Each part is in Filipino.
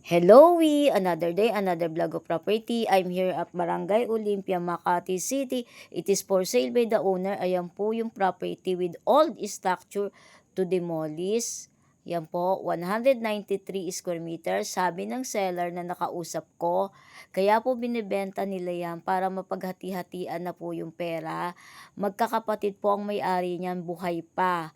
Hello, another day, another vlog of property. I'm here at Barangay Olympia, Makati City. It is for sale by the owner. Ayan po yung property with old structure to demolish. Yan po, 193 square meters. Sabi ng seller na nakausap ko, kaya po binibenta nila yan para mapaghati-hatian na po yung pera. Magkakapatid po ang may-ari niyan, buhay pa.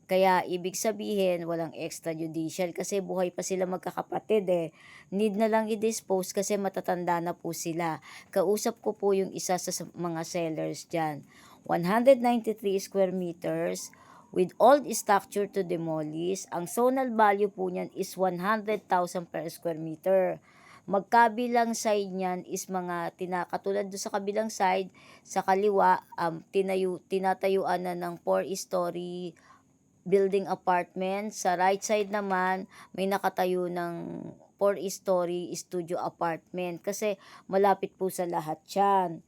Kaya ibig sabihin walang extrajudicial kasi buhay pa sila magkakapatid, eh. Need na lang i-dispose kasi matatanda na po sila. Kausap ko po yung isa sa mga sellers diyan. 193 square meters with old structure to demolish. Ang zonal value po niyan is 100,000 per square meter. Magkabilang side niyan is mga katulad doon sa kabilang side, sa kaliwa, tinatayuan na ng 4-story building apartment. Sa right side naman, may nakatayo ng 4-story studio apartment kasi malapit po sa lahat yan.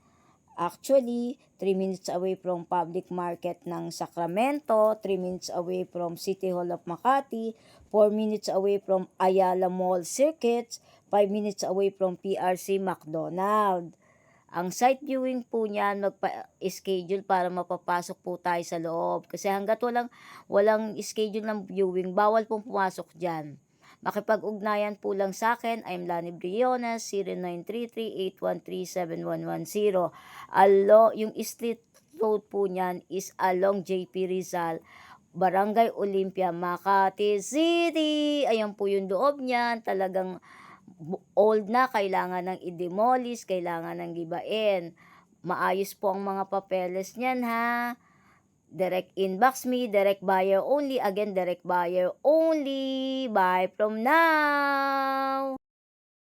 Actually, 3 minutes away from public market ng Sacramento, 3 minutes away from City Hall of Makati, 4 minutes away from Ayala Mall Circuits, 5 minutes away from PRC McDonald. Ang site viewing po niyan, magpa-schedule para mapapasok po tayo sa loob. Kasi hanggat walang schedule ng viewing, bawal pong pumasok diyan. Makipag-ugnayan po lang sa akin. I'm Lani Briones, 0933-813-7110. Yung street road po niyan is along JP Rizal, Barangay Olympia, Makati City. Ayan po yung loob niyan. Talagang old na, kailangan ng i-demolish, kailangan ng gibain. Maayos po ang mga papeles niyan, ha. Direct inbox me, direct buyer only. Again, direct buyer only. Bye from now.